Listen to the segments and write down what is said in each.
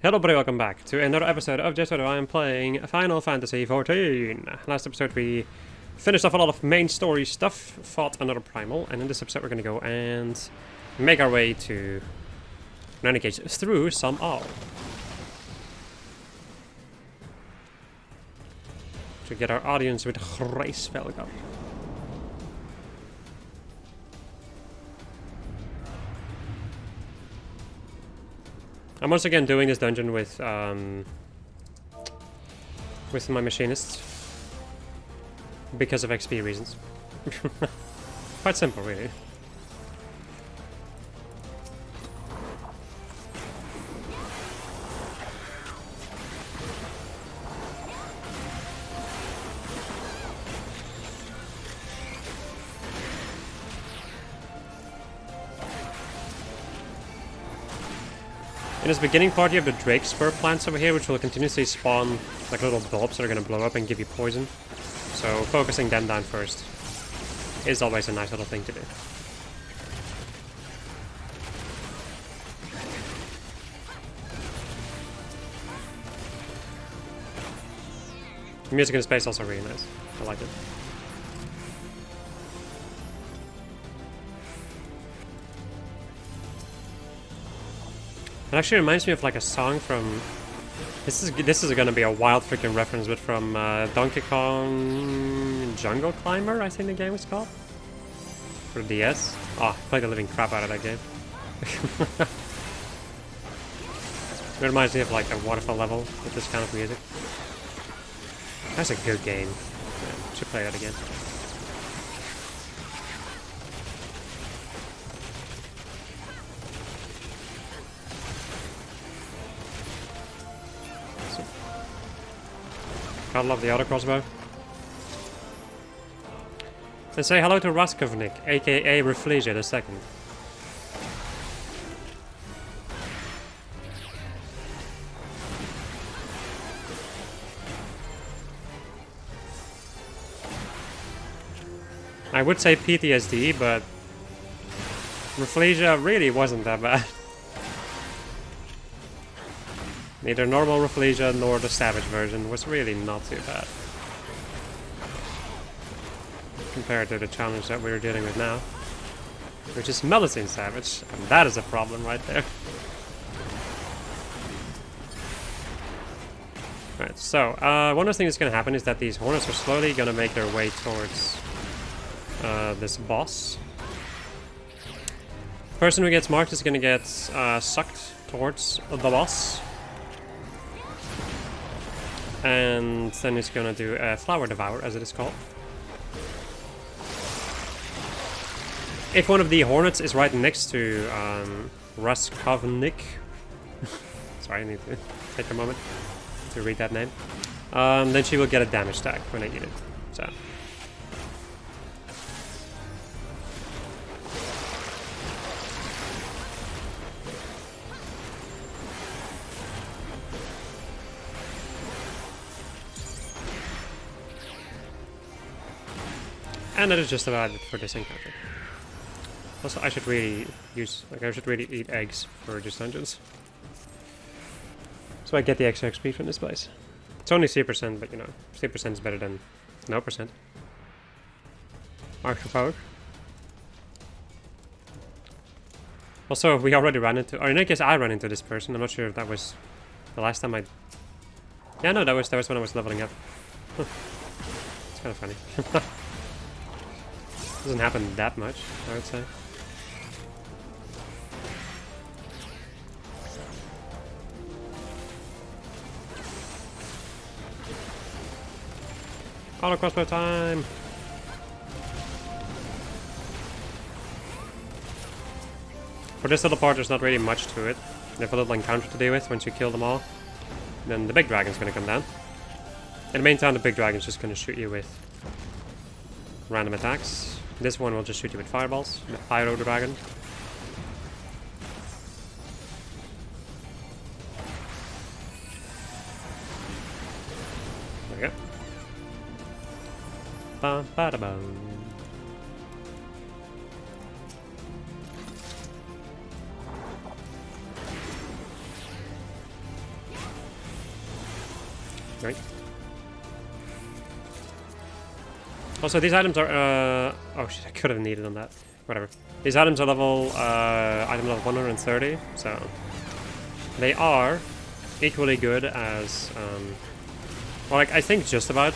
Hello everybody, welcome back to another episode of Just What I am playing Final Fantasy XIV. Last episode we finished off a lot of main story stuff, fought another primal, and in this episode we're gonna go and make our way to, in any case, through some all. To get our audience with Grace Velga. I'm once again doing this dungeon with my machinist because of XP reasons. Quite simple, really. In this beginning part you have the Drake Spur plants over here, which will continuously spawn like little bulbs that are going to blow up and give you poison. So focusing them down first is always a nice little thing to do. The music in space is also really nice. I like it. It actually reminds me of like a song from... This is gonna be a wild freaking reference, but from Donkey Kong Jungle Climber, I think the game was called. For DS. Oh, I played the living crap out of that game. It reminds me of like a waterfall level with this kind of music. That's a good game. Yeah, should play that again. I love the auto crossbow. And say hello to Raskovnik, aka Reflesia II. I would say PTSD, but Reflesia really wasn't that bad. Neither normal Reflesia nor the Savage version was really not too bad. Compared to the challenge that we're dealing with now. Which is Melusine Savage, and that is a problem right there. Right, so, one of the things that's going to happen is that these hornets are slowly going to make their way towards this boss. The person who gets marked is going to get sucked towards the boss. And then it's gonna do a Flower Devour, as it is called. If one of the hornets is right next to Raskovnik, sorry, I need to take a moment to read that name, then she will get a damage tag when I eat it. So. And that is just about it for this encounter. Also, I should really eat eggs for these dungeons. So I get the extra XP from this place. It's only 3%, but you know, 3% is better than no percent. Martial power. Also, we already ran into, or in any case, I ran into this person. I'm not sure if that was the last time I... Yeah, no, that was when I was leveling up. It's kind of funny. Doesn't happen that much, I would say. Auto crossbow time! For this little part, there's not really much to it. You have a little encounter to deal with once you kill them all. Then the big dragon's gonna come down. In the meantime, the big dragon's just gonna shoot you with random attacks. This one will just shoot you with fireballs, the Pyro Dragon. There we go. Ba ba da bum. Right. Also, these items are, oh shit, I could have needed on that. Whatever. These items are level, item level 130, so they are equally good as, well, like, I think just about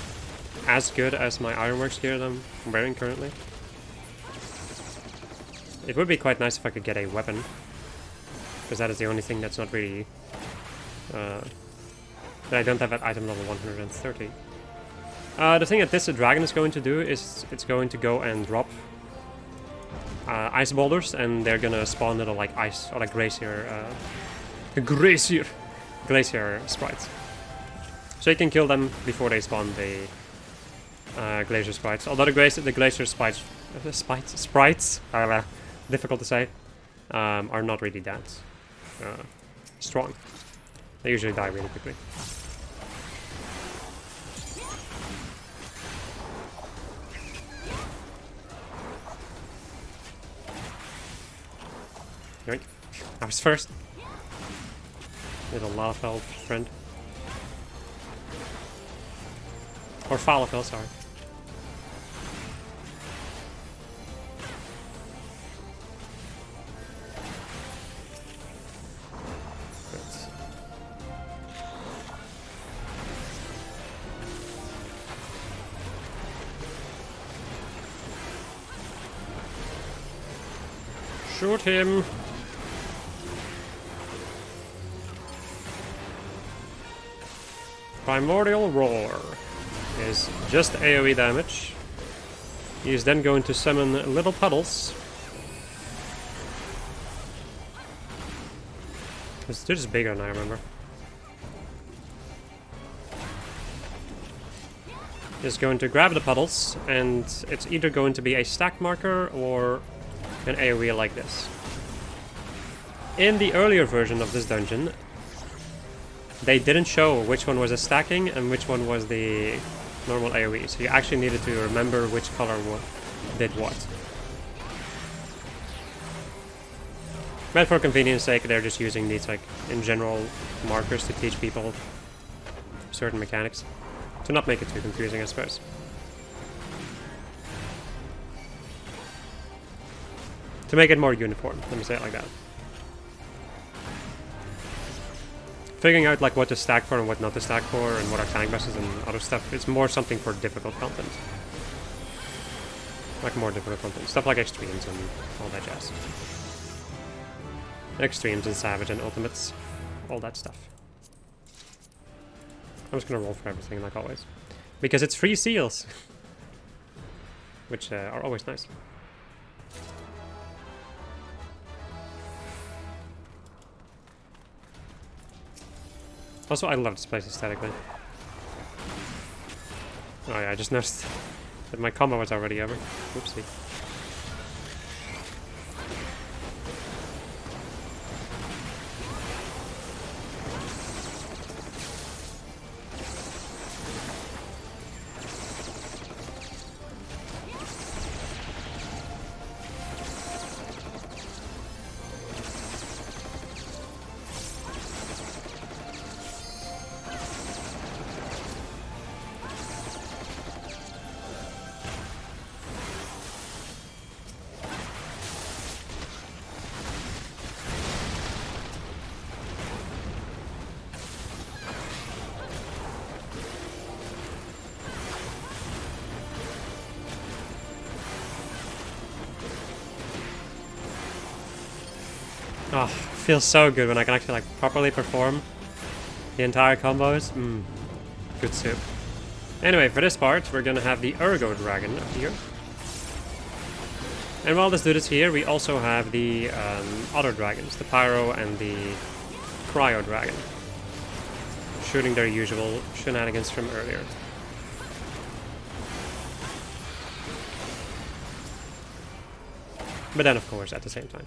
as good as my Ironworks gear that I'm wearing currently. It would be quite nice if I could get a weapon, because that is the only thing that's not really, that I don't have at item level 130. The thing that this dragon is going to do is it's going to go and drop ice boulders, and they're gonna spawn little like ice or like glacier sprites. So you can kill them before they spawn the glacier sprites. Although the glacier sprites, difficult to say, are not really that strong. They usually die really quickly. Yoink. I was first. Little Lalafell friend. Or Falafel, sorry. Shoot him! Primordial Roar is just AoE damage. He is then going to summon little puddles. They're just bigger than I remember. Is going to grab the puddles, and it's either going to be a stack marker or an AoE like this. In the earlier version of this dungeon, they didn't show which one was a stacking and which one was the normal AoE, so you actually needed to remember which color did what. But for convenience sake, they're just using these, like, in general markers to teach people certain mechanics. To not make it too confusing, I suppose. To make it more uniform, let me say it like that. Figuring out like what to stack for and what not to stack for, and what are tank bosses and other stuff, it's more something for difficult content. Like more difficult content. Stuff like extremes and all that jazz. Extremes and savage and ultimates. All that stuff. I'm just gonna roll for everything like always. Because it's free seals! Which are always nice. Also, I love this place aesthetically. Oh yeah, I just noticed that my combo was already over. Whoopsie. Oh, feels so good when I can actually like properly perform the entire combos. Good soup. Anyway, for this part, we're gonna have the Ergo Dragon up here. And while this dude is here, we also have the other dragons, the Pyro and the Cryo Dragon, shooting their usual shenanigans from earlier. But then, of course, at the same time.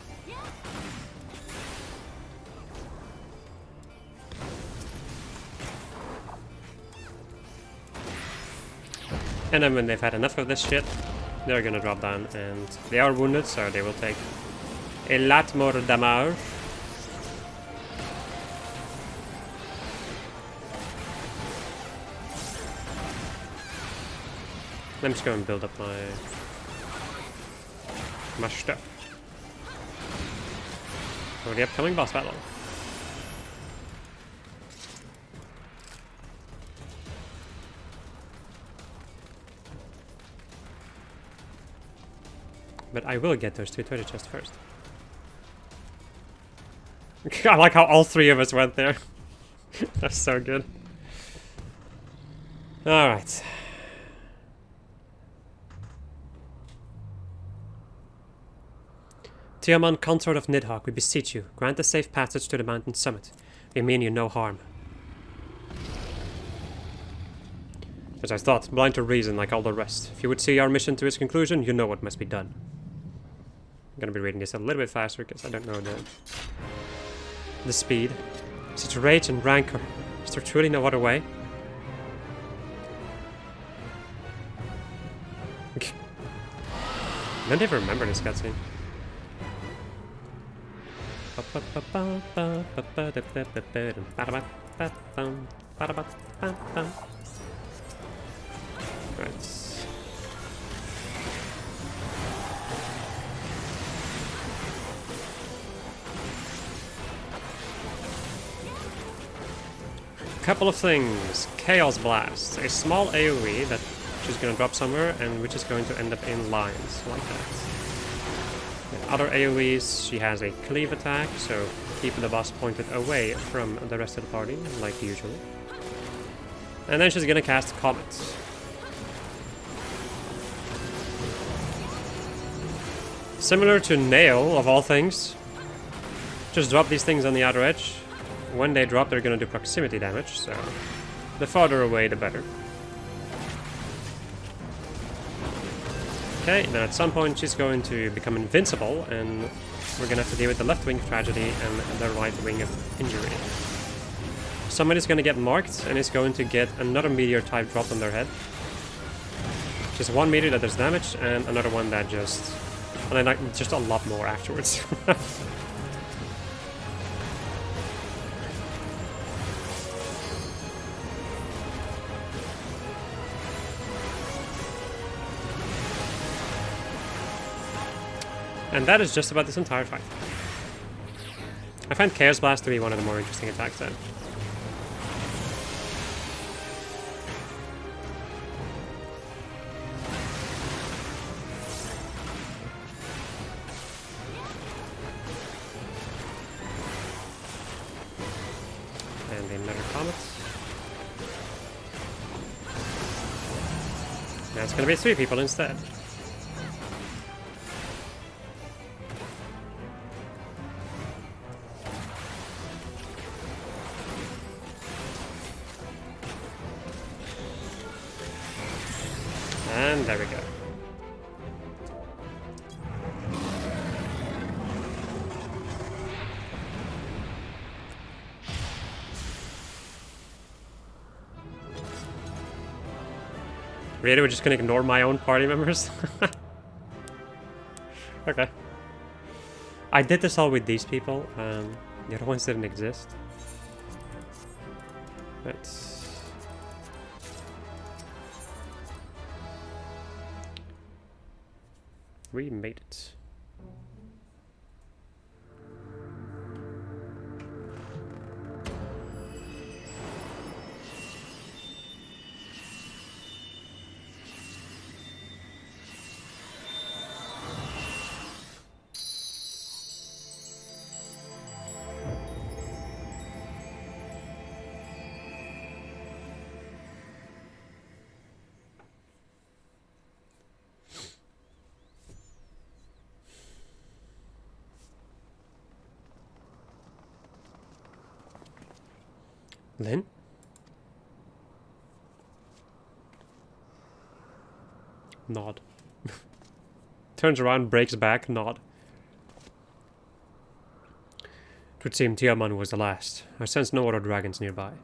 And then when they've had enough of this shit, they're gonna drop down, and they are wounded, so they will take a lot more damage. I'm just going to build up my stuff for the upcoming boss battle. But I will get those 2 treasure chests first. I like how all 3 of us went there. That's so good. Alright. Tiaman, consort of Nidhogg, we beseech you, grant a safe passage to the mountain summit. We mean you no harm. As I thought, blind to reason like all the rest. If you would see our mission to its conclusion, you know what must be done. I'm gonna be reading this a little bit faster because I don't know the speed. Such rage and rancor. Is there truly no other way? I don't even remember this cutscene. Right. Couple of things. Chaos Blast. A small AoE that she's gonna drop somewhere and which is going to end up in lines, like that. And other AoEs, she has a cleave attack, so keep the boss pointed away from the rest of the party, like usual. And then she's gonna cast Comet. Similar to Nail, of all things. Just drop these things on the outer edge. When they drop, they're gonna do proximity damage, so the farther away, the better. Okay, then at some point she's going to become invincible, and we're gonna have to deal with the left wing tragedy and the right wing of injury. Somebody's gonna get marked, and is going to get another meteor type dropped on their head. Just one meteor that does damage, and another one that just... and then like, just a lot more afterwards. And that is just about this entire fight. I find Chaos Blast to be one of the more interesting attacks then. And another Comet. Now it's gonna be 3 people instead. And there we go. Really, we're just gonna ignore my own party members? Okay. I did this all with these people. The other ones didn't exist. Let's... we made it. Lynn? Nod. Turns around, breaks back, nod. It would seem Tiaman was the last. I sense no other dragons nearby.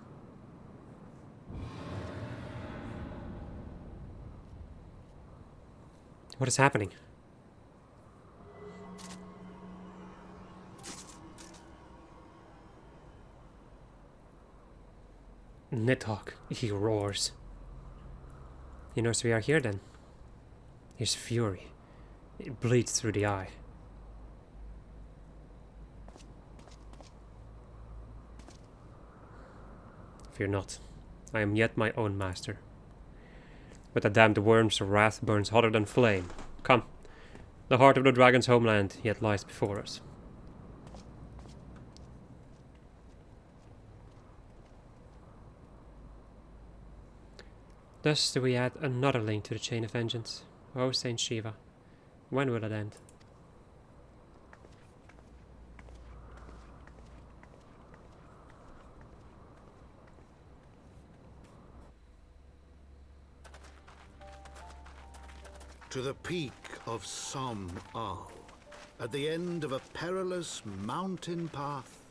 What is happening? Nidhogg, he roars. He knows we are here then. His fury, it bleeds through the eye. Fear not, I am yet my own master. But the damned worm's wrath burns hotter than flame. Come, the heart of the dragon's homeland yet lies before us. Thus do we add another link to the chain of vengeance. O Saint Shiva, when will it end? To the peak of Som Al, at the end of a perilous mountain path,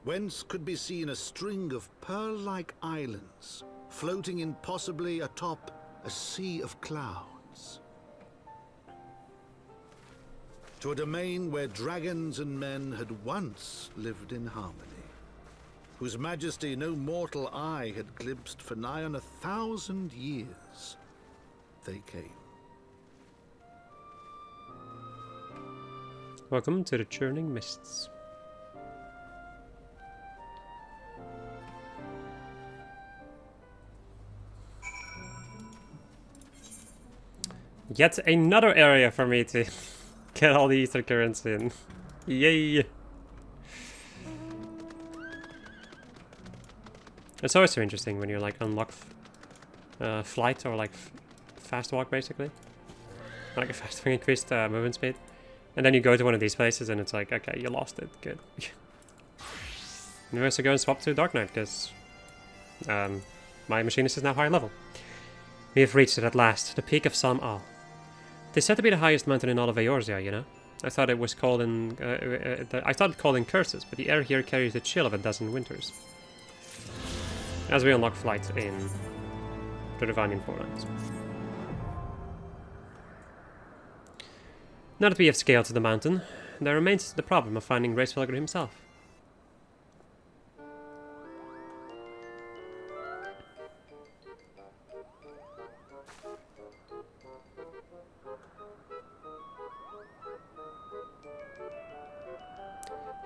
whence could be seen a string of pearl-like islands floating impossibly atop a sea of clouds. To a domain where dragons and men had once lived in harmony, whose majesty no mortal eye had glimpsed for nigh on 1,000 years. They came. Welcome to the Churning Mists. Yet another area for me to get all the ether currents in. Yay! It's always so interesting when you like unlock flight or like fast walk basically. Like a fast increased movement speed. And then you go to one of these places and it's like, okay, you lost it, good. Maybe I should go and swap to Dark Knight because my machinist is now higher level. We have reached it at last, the peak of Som Al. It is said to be the highest mountain in all of Eorzea, you know? I thought it was called in... I thought it called in curses, but the air here carries the chill of a dozen winters. As we unlock flight in the Divinian Forelands. Now that we have scaled to the mountain, there remains the problem of finding Hraesvelgr himself.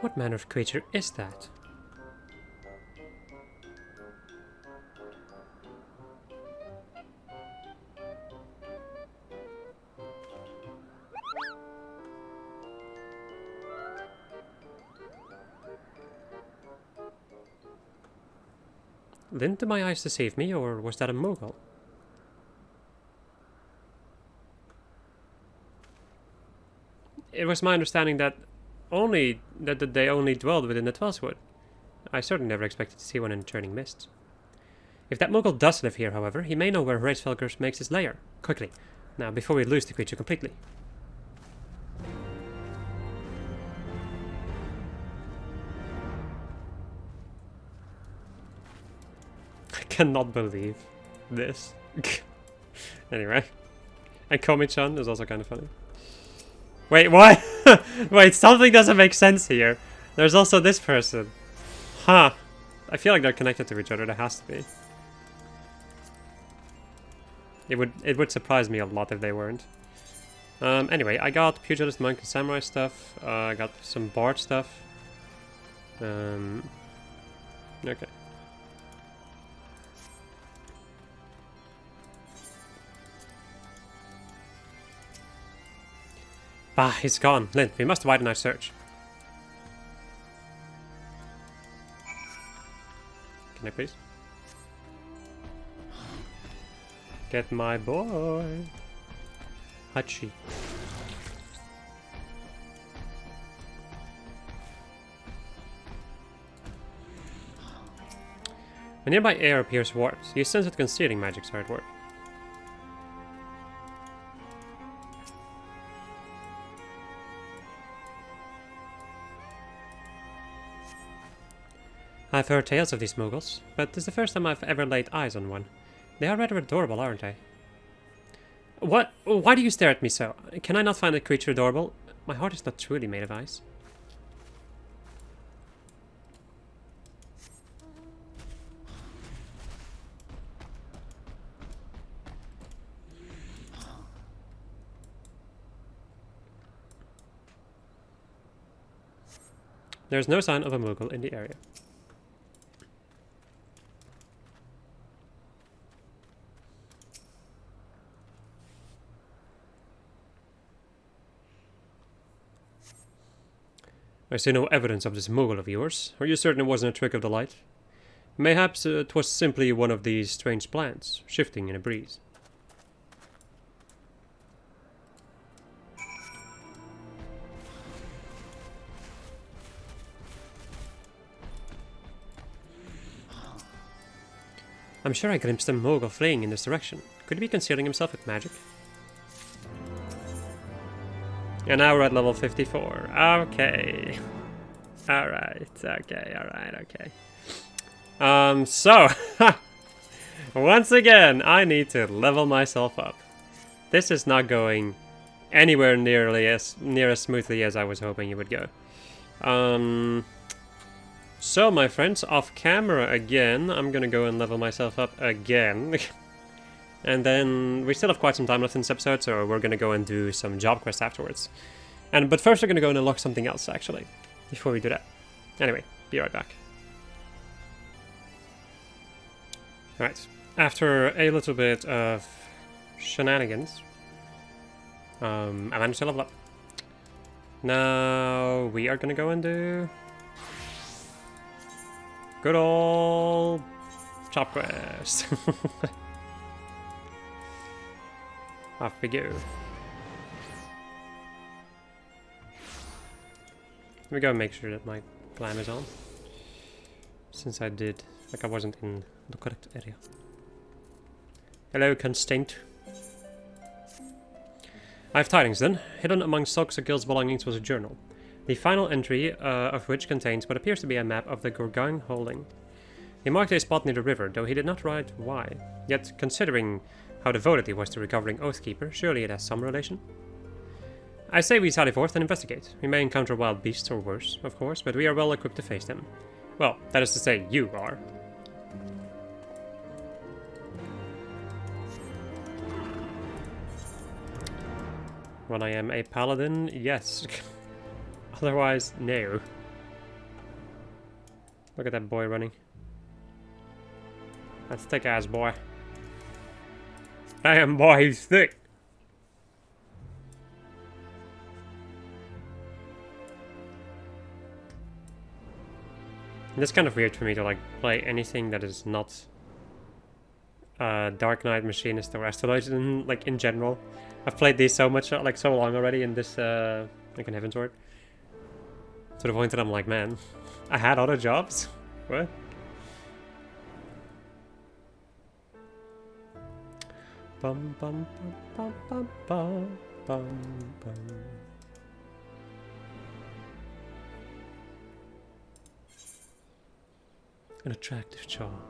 What manner of creature is that? Didn't my eyes deceive me, or was that a Moogle? It was my understanding that they only dwelled within the Heavensward. I certainly never expected to see one in the Churning Mists. If that Moogle does live here, however, he may know where Hraesvelgr makes his lair. Quickly, now before we lose the creature completely. I cannot believe this. Anyway, and Komi-chan is also kind of funny. Wait, what? Wait, something doesn't make sense here. There's also this person. Huh. I feel like they're connected to each other. There has to be. It would surprise me a lot if they weren't. Anyway, I got Pugilist, Monk, and Samurai stuff. I got some Bard stuff. Okay. Bah, he's gone. Lyn, we must widen our search. Can I please? Get my boy. Hachi. When nearby air appears warped, you sense that concealing magics are at work. I've heard tales of these Moogles, but this is the first time I've ever laid eyes on one. They are rather adorable, aren't they? What? Why do you stare at me so? Can I not find a creature adorable? My heart is not truly made of ice. There's no sign of a Mughal in the area. I see no evidence of this Mughal of yours. Are you certain it wasn't a trick of the light? Mayhaps it was simply one of these strange plants, shifting in a breeze. I'm sure I glimpsed a Mughal fleeing in this direction. Could he be concealing himself with magic? And now we're at level 54. Okay. Alright, okay, alright, okay. So, once again, I need to level myself up. This is not going anywhere near as smoothly as I was hoping it would go. So, my friends, off camera again, I'm gonna go and level myself up again. And then we still have quite some time left in this episode, so we're gonna go and do some job quests afterwards. But first we're gonna go and unlock something else, actually, before we do that. Anyway, be right back. Alright, after a little bit of shenanigans, I managed to level up. Now we are gonna go and do good old job quest. Off we go. Let me go and make sure that my clam is on. Since I did, like I wasn't in the correct area. Hello, Constraint. I have tidings then. Hidden among ffXIV's belongings was a journal. The final entry of which contains what appears to be a map of the Gorgang holding. He marked a spot near the river, though he did not write why. Yet, considering how devoted he was to recovering Oathkeeper, surely it has some relation? I say we sally forth and investigate. We may encounter wild beasts or worse, of course, but we are well equipped to face them. Well, that is to say, you are. When I am a paladin, yes. Otherwise, no. Look at that boy running. That's thick ass boy. Damn boy, he's thick. It's kind of weird for me to like play anything that is not Dark Knight, Machinist, or Astrology in general. I've played these so much, like so long already in this, like in Heavensward. To the point that I'm like, man, I had other jobs? What? Bum bum bum bum bum bum bum. An attractive charm.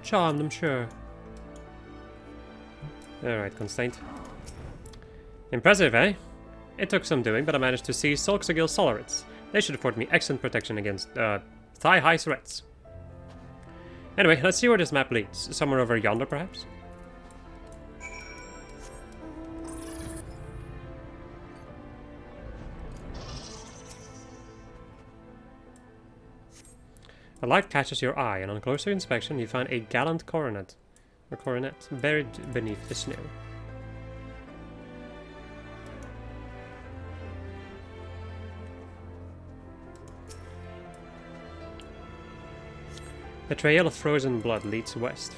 Charmed, I'm sure. Alright, Constraint. Impressive, eh? It took some doing, but I managed to seize ffXIV Solarids. They should afford me excellent protection against thigh-high threats. Anyway, let's see where this map leads. Somewhere over yonder, perhaps? A light catches your eye, and on closer inspection you find a gallant coronet, buried beneath the snow. A trail of frozen blood leads west.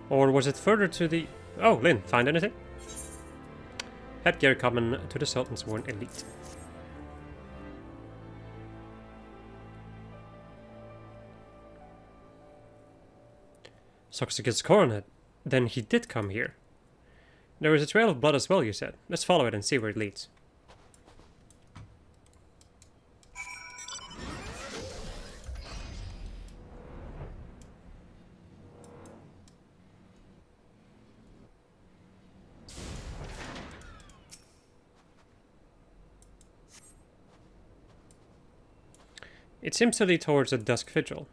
Or was it further to the... Oh, Lynn, find anything? Headgear common to the Sultan's worn elite. ffXIV's coronet. Then he did come here. There is a trail of blood as well, you said. Let's follow it and see where it leads. It seems to lead towards a dusk vigil.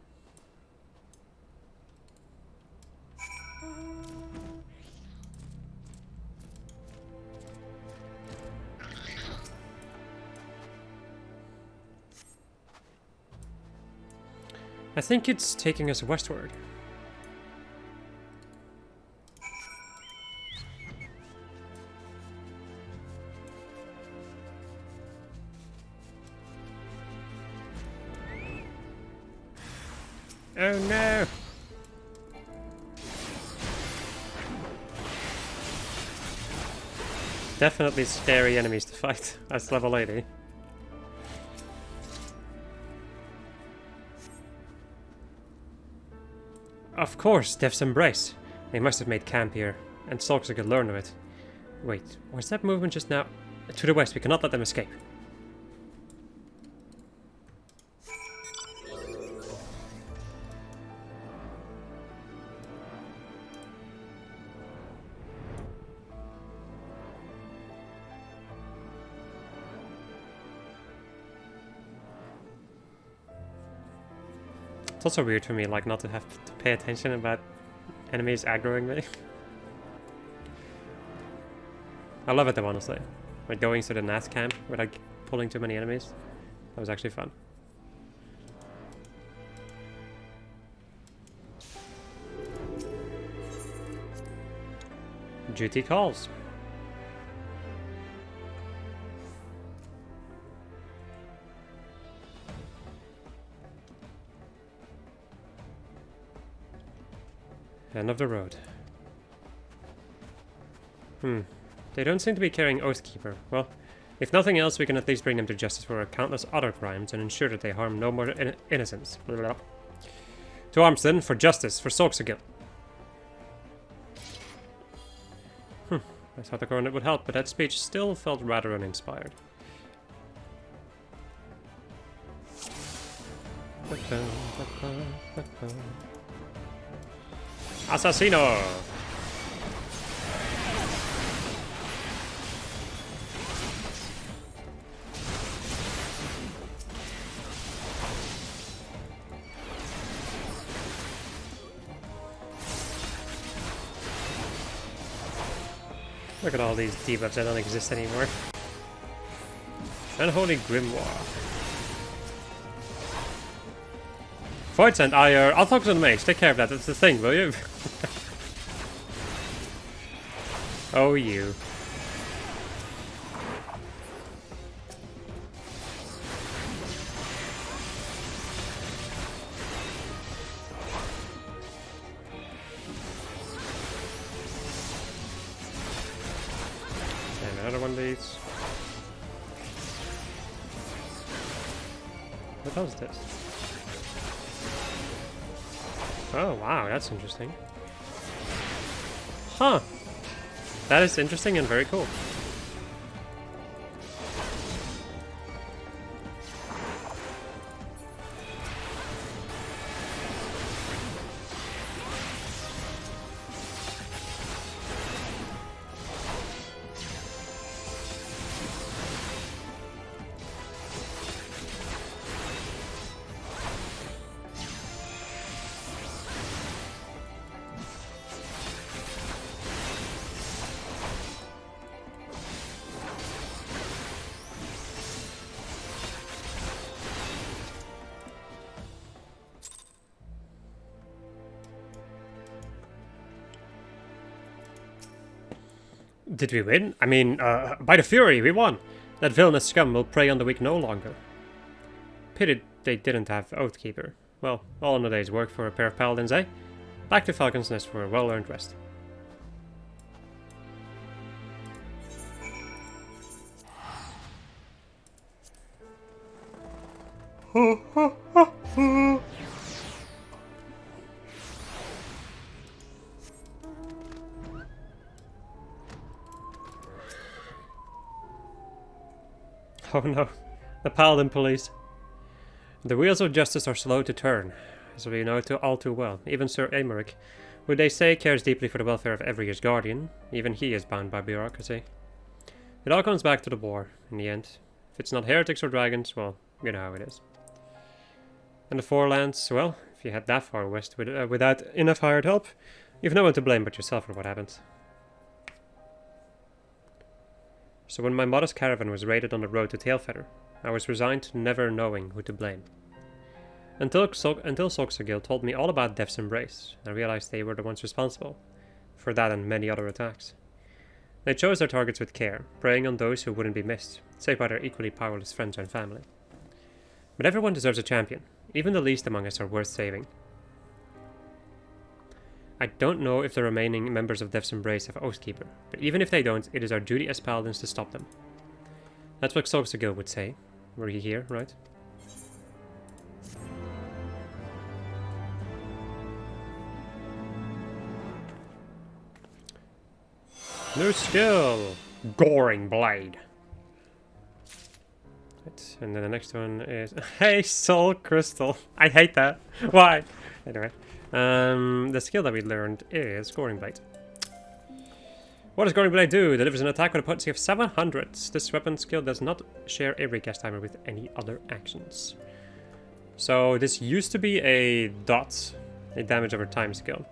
I think it's taking us westward. Oh no! Definitely scary enemies to fight as level 80. Of course, Death's Embrace. They must have made camp here, and Sulks could learn of it. Wait, was that movement just now? To the west, we cannot let them escape. It's also weird for me, like, not to have to pay attention about enemies aggroing me. I love it though, honestly. Like going to the Nath camp without pulling too many enemies. That was actually fun. Duty calls. End of the road. They don't seem to be carrying Oathkeeper. Well, if nothing else, we can at least bring them to justice for countless other crimes and ensure that they harm no more innocents. Blah, blah, blah. To arms then, for justice, for Solxagil. I thought the coronet would help, but that speech still felt rather uninspired. Assassino! Look at all these debuffs that don't exist anymore. Unholy Grimoire. Void Send, I'll focus on the mage. Take care of that. That's the thing, will you? Oh, you. And another one of these. What else is this? Oh, wow, that's interesting. Huh. That is interesting and very cool. Did we win? I mean, by the Fury, we won! That villainous scum will prey on the weak no longer. Pity they didn't have Oathkeeper. Well, all in a day's work for a pair of paladins, eh? Back to Falcon's Nest for a well-earned rest. Oh no, the Paladin Police. The wheels of justice are slow to turn, as we know all too well. Even Sir Aymeric, who they say cares deeply for the welfare of every year's guardian, even he is bound by bureaucracy. It all comes back to the war, in the end. If it's not heretics or dragons, well, you know how it is. And the Forelands, well, if you head that far west without enough hired help, you've no one to blame but yourself for what happened. So when my modest caravan was raided on the road to Tailfeather, I was resigned to never knowing who to blame. Until Soxagil told me all about Death's Embrace, I realized they were the ones responsible for that and many other attacks. They chose their targets with care, preying on those who wouldn't be missed, save by their equally powerless friends and family. But everyone deserves a champion. Even the least among us are worth saving. I don't know if the remaining members of Death's Embrace have Oathkeeper, but even if they don't, it is our duty as paladins to stop them. That's what Soxagil would say, were he here, right? New skill! Goring Blade. Right, and then the next one is... Hey, Soul Crystal! I hate that! Why? Anyway. The skill that we learned is Goring Blade. What does Goring Blade do? Delivers an attack with a potency of 700. This weapon skill does not share a recast timer with any other actions. So this used to be a dot, a damage over time skill.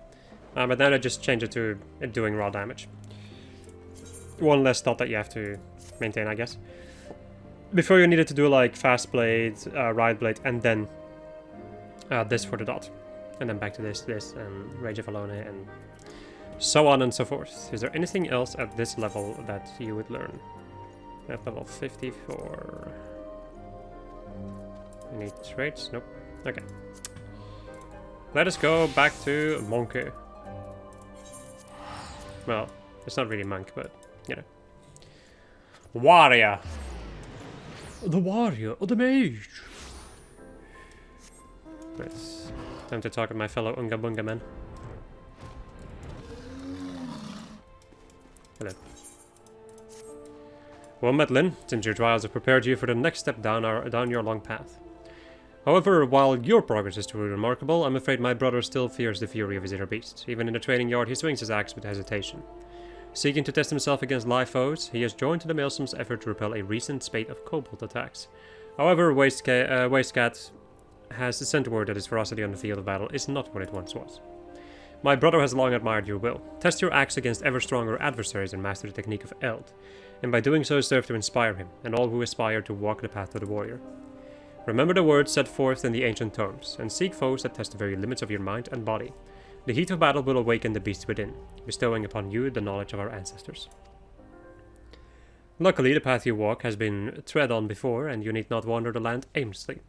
But then I just changed it to doing raw damage. One less dot that you have to maintain, I guess. Before you needed to do like Fast Blade, Ride Blade, and then this for the dot. And then back to this, and Rage of Alone, and so on and so forth. Is there anything else at this level that you would learn? At level 54. Any traits? Nope. Okay. Let us go back to Monkey. Well, it's not really monk, but, you know. Warrior! The warrior of the mage! Right. Time to talk with my fellow Unga Bunga men. Hello. Well met, Lyn, since your trials have prepared you for the next step down your long path. However, while your progress is truly remarkable, I'm afraid my brother still fears the fury of his inner beast. Even in the training yard, he swings his axe with hesitation. Seeking to test himself against live foes, he has joined the Maelsom's effort to repel a recent spate of kobold attacks. However, Wastecat has sent word that his ferocity on the field of battle is not what it once was. My brother has long admired your will. Test your axe against ever stronger adversaries and master the technique of Eld, and by doing so serve to inspire him, and all who aspire to walk the path of the warrior. Remember the words set forth in the ancient tomes, and seek foes that test the very limits of your mind and body. The heat of battle will awaken the beast within, bestowing upon you the knowledge of our ancestors. Luckily, the path you walk has been tread on before, and you need not wander the land aimlessly.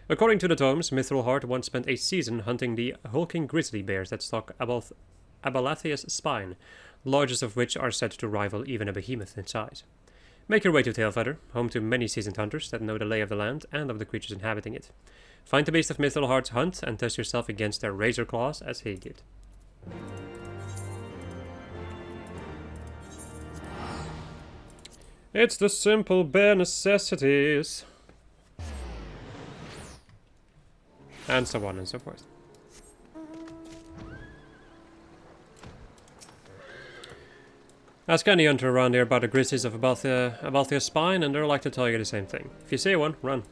According to the tomes, Mithril once spent a season hunting the hulking grizzly bears that stalk Abalathia's spine, the largest of which are said to rival even a behemoth in size. Make your way to Tailfeather, home to many seasoned hunters that know the lay of the land and of the creatures inhabiting it. Find the beast of Mithril hunt and test yourself against their razor claws as he did. It's the simple bare necessities. And so on and so forth. Ask any hunter around here about the grizzlies of Abalthia's spine, and they'll like to tell you the same thing. If you see one, run.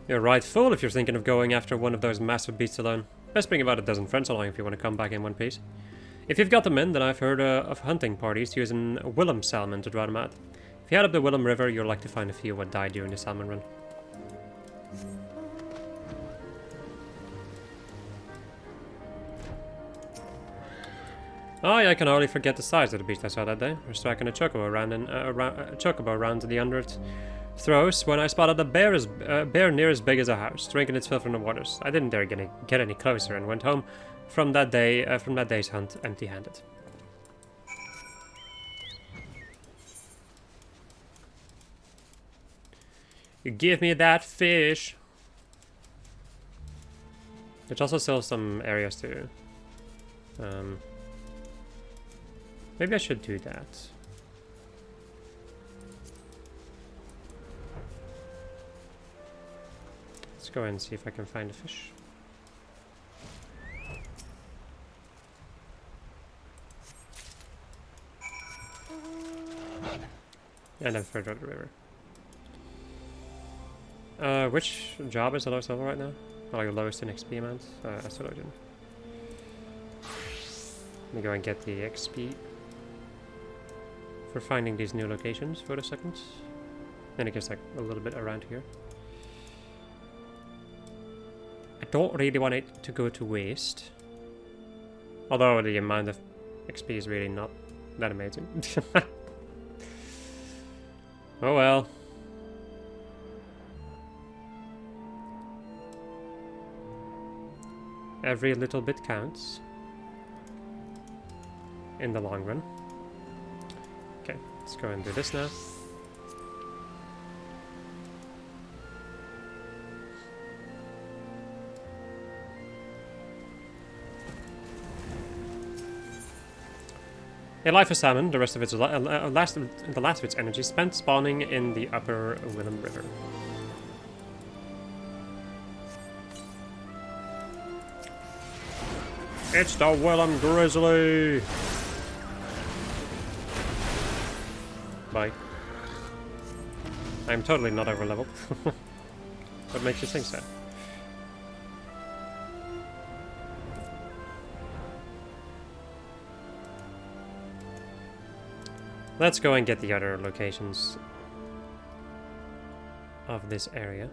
You're right fool if you're thinking of going after one of those massive beasts alone. Best bring about a dozen friends along if you want to come back in one piece. If you've got them in, then I've heard of hunting parties using Willem salmon to draw them out. If you head up the Willem River, you're likely to find a few what died during the salmon run. Oh, yeah, I can hardly forget the size of the beast I saw that day. We're striking a chocobo around the under its throws when I spotted a bear near as big as a house, drinking its fill from the waters. I didn't dare get any closer and went home from that day's hunt empty-handed. You give me that fish. There's also still some areas to. Maybe I should do that. Let's go ahead and see if I can find a fish. And then further up the river. Which job is the lowest level right now? Or like the lowest in XP amount? Astrologian. Let me go and get the XP for finding these new locations for a second. Then it gets like a little bit around here. I don't really want it to go to waste. Although the amount of XP is really not that amazing. Oh well. Every little bit counts. In the long run. Okay, let's go and do this now. A life of salmon, the rest of its the last of its energy spent spawning in the upper Willem River. It's the Willem Grizzly! Bye. I'm totally not over leveled. What makes you think so? Let's go and get the other locations of this area.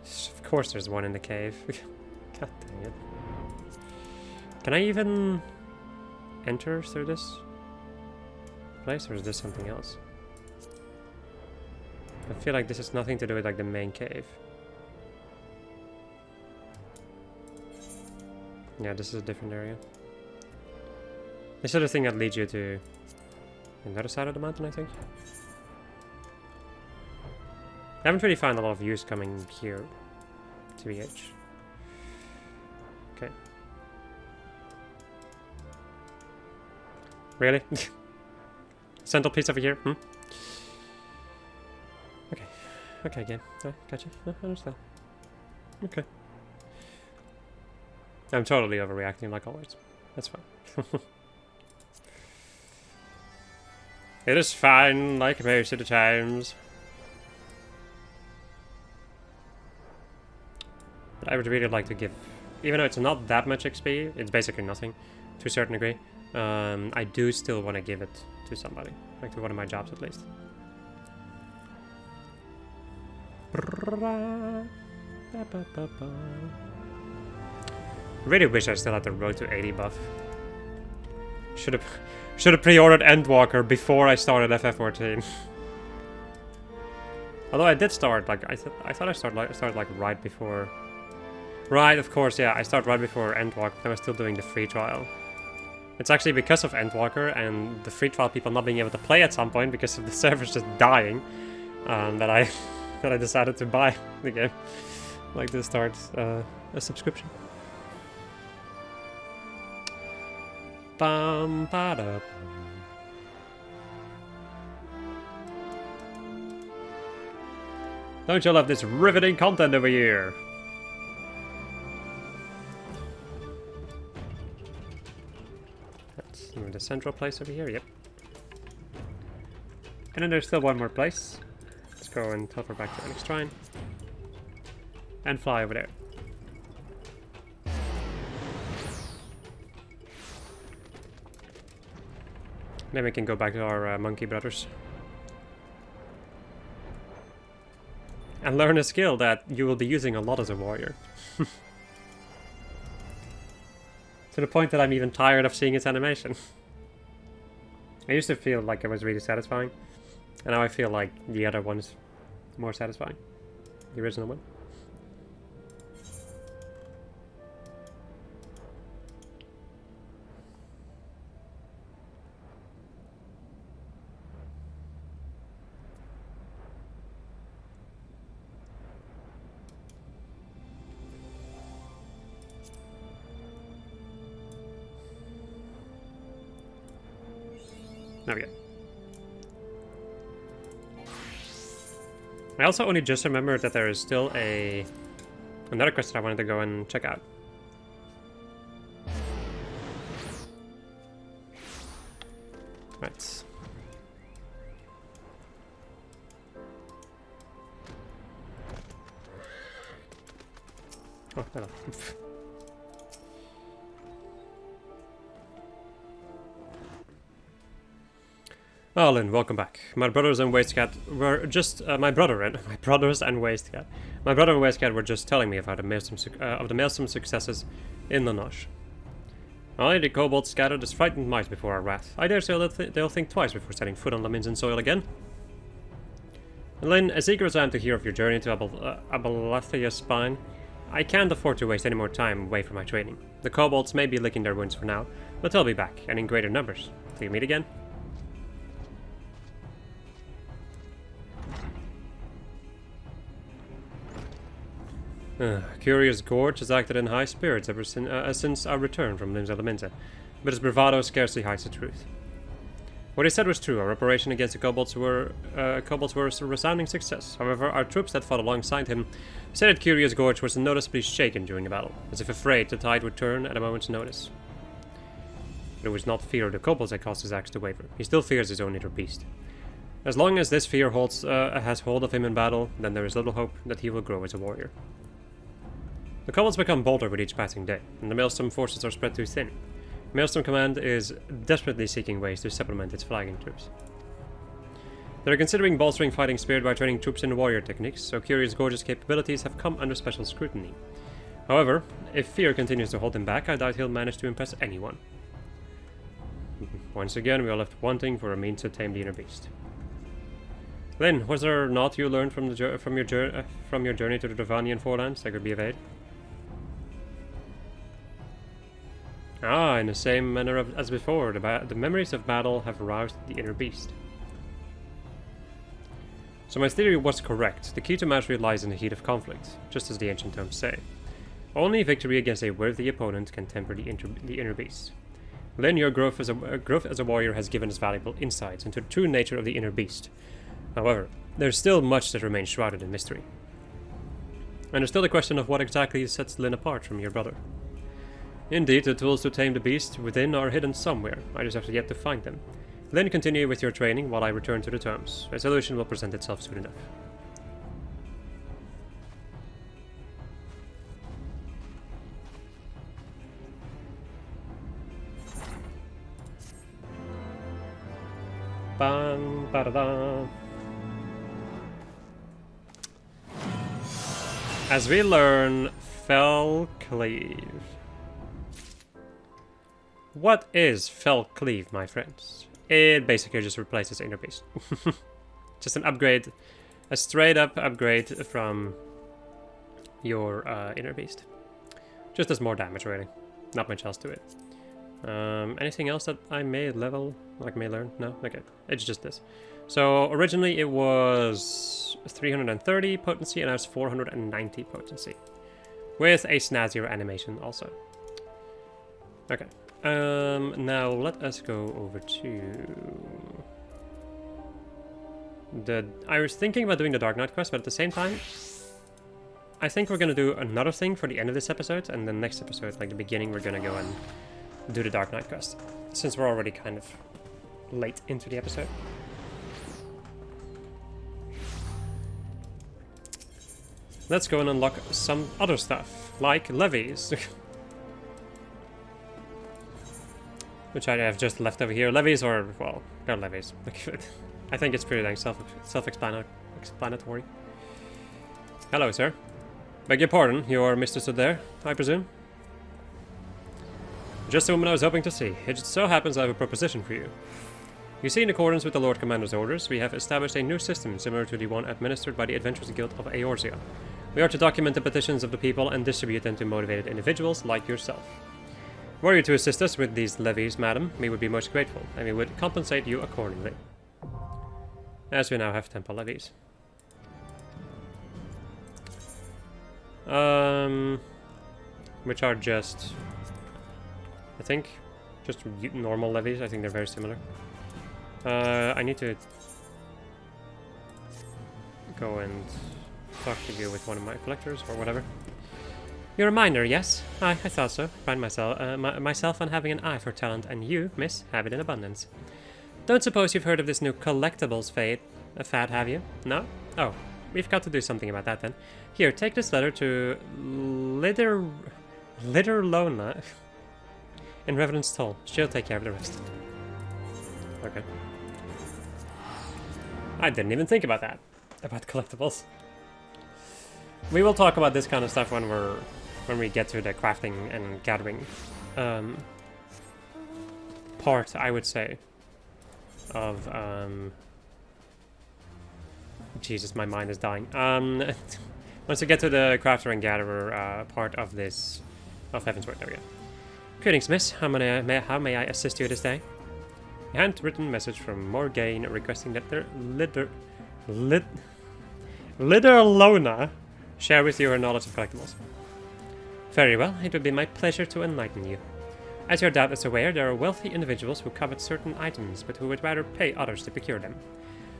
Of course there's one in the cave. God dang it. Can I even enter through this place, or is this something else? I feel like this has nothing to do with like the main cave. Yeah, this is a different area. This is the thing that leads you to another side of the mountain, I think. I haven't really found a lot of use coming here, TBH. Okay. Really? Central piece over here? Hmm? Okay. Okay, game. Gotcha. I understand. Okay. I'm totally overreacting like always. That's fine. It is fine, like most of the times. But I would really like to give, even though it's not that much XP, it's basically nothing, to a certain degree. I do still want to give it to somebody, like to one of my jobs at least. Really wish I still had the road to 80 buff. Should have pre-ordered Endwalker before I started FF14. Although I did start like I thought I started like right before. Right, of course, yeah, I started right before Endwalker. I was still doing the free trial. It's actually because of Endwalker and the free trial people not being able to play at some point because of the servers just dying, that I decided to buy the game, like to start a subscription. Bum ba da. Don't you love this riveting content over here? That's the central place over here, yep. And then there's still one more place. Let's go and teleport back to Enix Shrine. And fly over there. Then we can go back to our monkey brothers. And learn a skill that you will be using a lot as a warrior. To the point that I'm even tired of seeing its animation. I used to feel like it was really satisfying. And now I feel like the other one is more satisfying. The original one. There we go. I also only just remembered that there is still another quest that I wanted to go and check out. Right. Oh, hello. Oh, Lynn, welcome back. My brothers and Wastecat were just my brother and Wastecat. My brother and Wastecat were just telling me about the Maelstrom successes in the Nosh. Only the kobolds scattered as frightened mice before our wrath. I dare say they'll think twice before setting foot on Laminzan soil again. Lynn, as eager as I am to hear of your journey to Abalathia's spine, I can't afford to waste any more time away from my training. The kobolds may be licking their wounds for now, but they'll be back, and in greater numbers. Till you meet again. Curious Gorge has acted in high spirits ever since our return from Laminza, but his bravado scarcely hides the truth. What he said was true. Our operation against the kobolds were a resounding success. However, our troops that fought alongside him said that Curious Gorge was noticeably shaken during the battle, as if afraid the tide would turn at a moment's notice. But it was not fear of the kobolds that caused his axe to waver. He still fears his own inner beast. As long as this fear has hold of him in battle, then there is little hope that he will grow as a warrior. The kobolds become bolder with each passing day, and the Maelstrom forces are spread too thin. Maelstrom Command is desperately seeking ways to supplement its flagging troops. They are considering bolstering fighting spirit by training troops in warrior techniques, so Curious Gorge's capabilities have come under special scrutiny. However, if fear continues to hold him back, I doubt he'll manage to impress anyone. Once again, we are left wanting for a means to tame the inner beast. Lynn, was there naught you learned from your journey to the Dravanian Forelands that could be of aid? Ah, in the same manner as before, the memories of battle have aroused the inner beast. So my theory was correct. The key to mastery lies in the heat of conflict, just as the ancient tomes say. Only victory against a worthy opponent can temper the inner beast. Then your growth as a warrior has given us valuable insights into the true nature of the inner beast. However, there's still much that remains shrouded in mystery. And there's still the question of what exactly sets Lynn apart from your brother. Indeed, the tools to tame the beast within are hidden somewhere. I just have yet to find them. Then continue with your training while I return to the tomes. A solution will present itself soon enough. Bam, ba-da-da. As we learn, ffXIV. What is ffXIV, my friends? It basically just replaces Inner Beast. Just an upgrade, a straight up upgrade from your Inner Beast. Just does more damage, really. Not much else to it. Anything else that I may level, like may learn? No? Okay, it's just this. So originally it was 330 potency and now it's 490 potency. With a snazzier animation also. Okay. Now let us go over to I was thinking about doing the Dark Knight quest, but at the same time, I think we're gonna do another thing for the end of this episode, and the next episode, like the beginning, we're gonna go and do the Dark Knight quest, since we're already kind of late into the episode. Let's go and unlock some other stuff, like levies. Which I have just left over here. Levies are, well, they're levies. I think it's pretty like self-explanatory. Hello, sir. Beg your pardon, you're Mr. Sudair, I presume? Just the woman I was hoping to see. It just so happens I have a proposition for you. You see, in accordance with the Lord Commander's orders, we have established a new system similar to the one administered by the Adventurers Guild of Eorzea. We are to document the petitions of the people and distribute them to motivated individuals like yourself. Were you to assist us with these levies, madam, we would be most grateful, and we would compensate you accordingly. As we now have temple levies. Which are just, I think, just normal levies. I think they're very similar. I need to go and talk to you with one of my collectors or whatever. You're a miner, yes? I thought so. Find myself on having an eye for talent, and you, miss, have it in abundance. Don't suppose you've heard of this new collectibles fad, have you? No? Oh, we've got to do something about that then. Here, take this letter to Lona in Revenant's Toll. She'll take care of the rest. Okay. I didn't even think about that. About collectibles. We will talk about this kind of stuff when we get to the crafting and gathering part, I would say, of Jesus, my mind is dying. Once we get to the crafter and gatherer part of this of Heavensward, there we go. Greetings, miss. How may I assist you this day? A handwritten message from Morgaine requesting that their Lona share with you her knowledge of collectibles. Very well, it would be my pleasure to enlighten you. As you're doubtless aware, there are wealthy individuals who covet certain items, but who would rather pay others to procure them.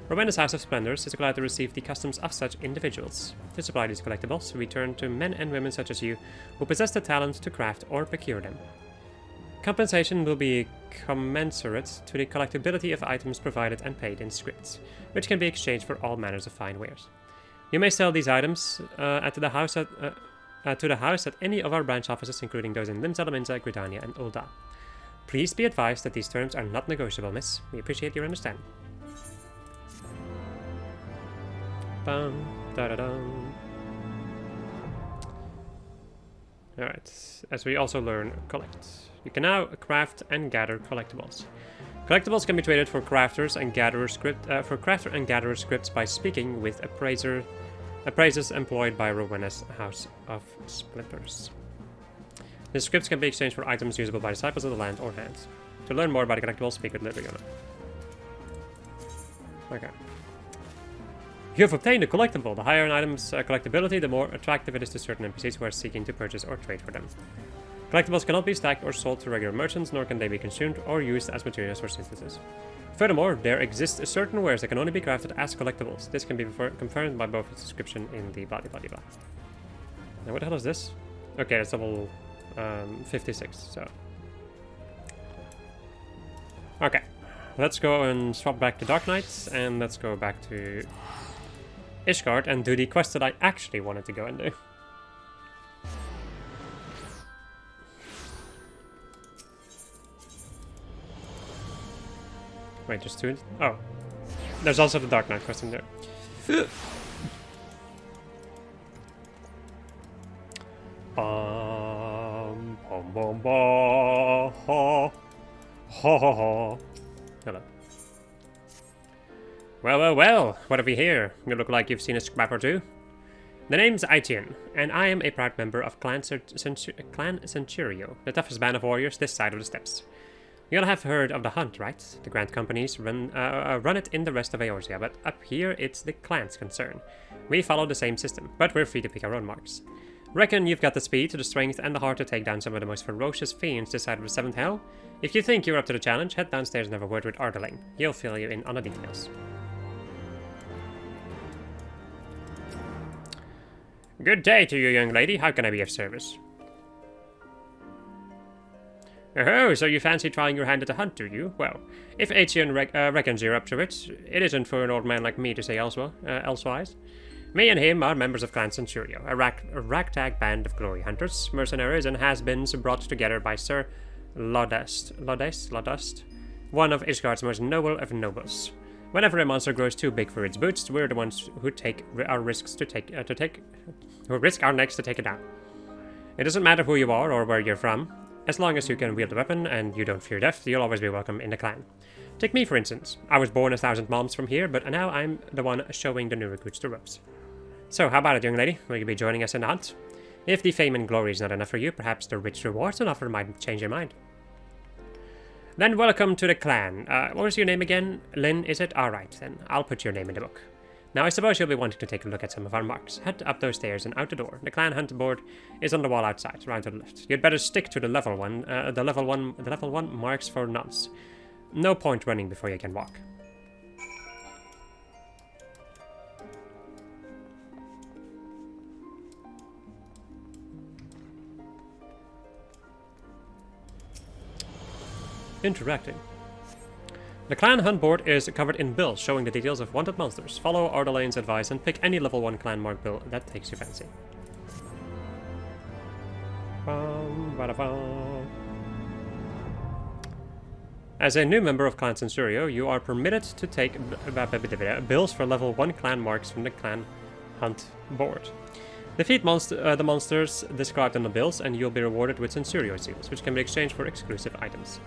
Rowena's House of Splendors is glad to receive the customs of such individuals. To supply these collectibles, we turn to men and women such as you, who possess the talent to craft or procure them. Compensation will be commensurate to the collectability of items provided and paid in scripts, which can be exchanged for all manners of fine wares. You may sell these items to the house at any of our branch offices, including those in Limsa, Laminsa, Gridania, and Ulda. Please be advised that these terms are not negotiable, miss. We appreciate your understanding. Bum, da-da-dum. Alright, as we also learn, collect. You can now craft and gather collectibles. Collectibles can be traded for crafters and gatherer scripts by speaking with appraisers employed by Rowena's House of Splendors. The scripts can be exchanged for items usable by disciples of the land or hands. To learn more about the collectibles, speak with Libriona. Okay. You have obtained a collectible. The higher an item's collectability, the more attractive it is to certain NPCs who are seeking to purchase or trade for them. Collectibles cannot be stacked or sold to regular merchants, nor can they be consumed or used as materials for synthesis. Furthermore, there exists certain wares that can only be crafted as collectibles. This can be confirmed by both its description in the blah blah blah blah. Now what the hell is this? Okay, that's level 56, so... Okay, let's go and swap back to Dark Knights, and let's go back to Ishgard and do the quest that I actually wanted to go and do. Wait, just two? Oh. There's also the Dark Knight quest in there. Bum, bum, bum, bum, ha, ha, ha, ha. Hello. Well, what have we here? You look like you've seen a scrap or two. The name's Aitian, and I am a proud member of Clan Centurio, the toughest band of warriors this side of the steppes. You'll have heard of the Hunt, right? The Grand Companies run it in the rest of Eorzea, but up here it's the clan's concern. We follow the same system, but we're free to pick our own marks. Reckon you've got the speed, the strength, and the heart to take down some of the most ferocious fiends this side of the 7th Hell? If you think you're up to the challenge, head downstairs and have a word with Ardaling. He'll fill you in on the details. Good day to you, young lady. How can I be of service? Oh, so you fancy trying your hand at a hunt, do you? Well, if Aitian reckons you're up to it, it isn't for an old man like me to say elsewise. Me and him are members of Clan Centurio, a ragtag band of glory hunters, mercenaries, and has-beens brought together by Sir Lodest, one of Ishgard's most noble of nobles. Whenever a monster grows too big for its boots, we're the ones who risk our necks to take it down. It doesn't matter who you are or where you're from. As long as you can wield a weapon and you don't fear death, you'll always be welcome in the clan. Take me, for instance. I was born 1,000 moms from here, but now I'm the one showing the new recruits the ropes. So, how about it, young lady? Will you be joining us in the hunt? If the fame and glory is not enough for you, perhaps the rich rewards on offer might change your mind. Then welcome to the clan. What was your name again? Lynn, is it? Alright, then. I'll put your name in the book. Now, I suppose you'll be wanting to take a look at some of our marks. Head up those stairs and out the door. The clan hunt board is on the wall outside, round to the left. You'd better stick to the level one marks for nonce. No point running before you can walk. Interacting. The clan hunt board is covered in bills showing the details of wanted monsters. Follow Ardalane's advice and pick any level 1 clan mark bill that takes your fancy. As a new member of Clan Censurio, you are permitted to take bills for level 1 clan marks from the clan hunt board. Defeat the monsters described on the bills, and you'll be rewarded with Censurio seals, which can be exchanged for exclusive items.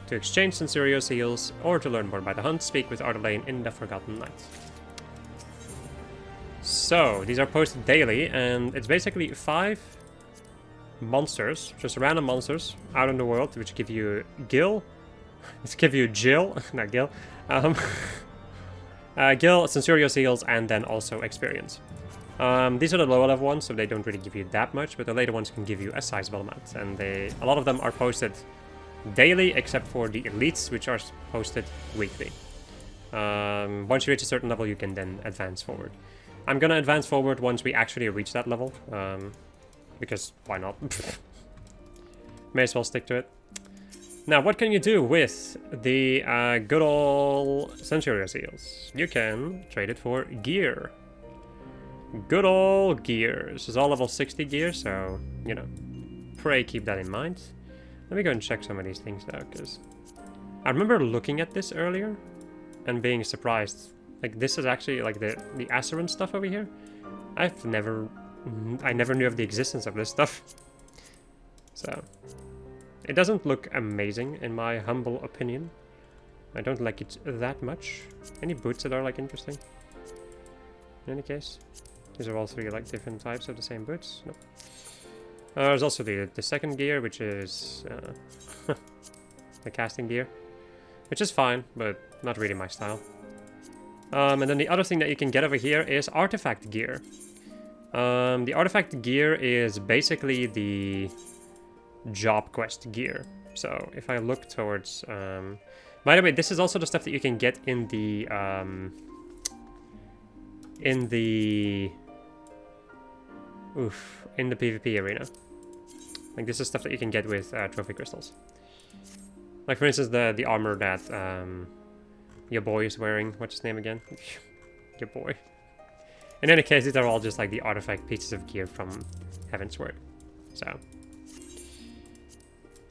To exchange Censurio seals, or to learn more about the hunt, speak with Ardalain in the Forgotten Night. So, these are posted daily, and it's basically 5 monsters, just random monsters, out in the world, which give you Gil, Jill, not Gil, Gil, Censurio seals, and then also experience. These are the lower level ones, so they don't really give you that much, but the later ones can give you a sizable amount, and a lot of them are posted daily, except for the elites, which are posted weekly. Once you reach a certain level, you can then advance forward. I'm gonna advance forward once we actually reach that level, because why not? May as well stick to it. Now, what can you do with the good old Censurio seals? You can trade it for gear. Good old gear. This is all level 60 gear, so, you know, pray keep that in mind. Let me go and check some of these things though, because I remember looking at this earlier and being surprised. Like, this is actually like the Asaran stuff over here. I never knew of the existence of this stuff. So, it doesn't look amazing in my humble opinion. I don't like it that much. Any boots that are like interesting? In any case, these are all 3 like different types of the same boots. Nope. There's also the second gear, which is the casting gear, which is fine, but not really my style. And then the other thing that you can get over here is artifact gear. The artifact gear is basically the job quest gear. So if I look towards... by the way, this is also the stuff that you can get in the PvP arena. Like, this is stuff that you can get with trophy crystals. Like, for instance, the armor that your boy is wearing. What's his name again? Your boy. In any case, these are all just like the artifact pieces of gear from Heavensward. So,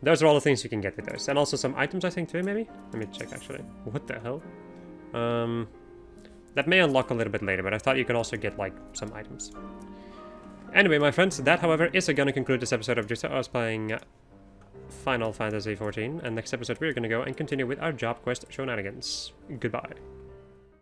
those are all the things you can get with those. And also some items, I think, too, maybe? Let me check, actually. What the hell? That may unlock a little bit later, but I thought you could also get, like, some items. Anyway, my friends, that, however, is gonna conclude this episode of just us playing Final Fantasy XIV. And next episode, we're gonna go and continue with our job quest shenanigans. Goodbye.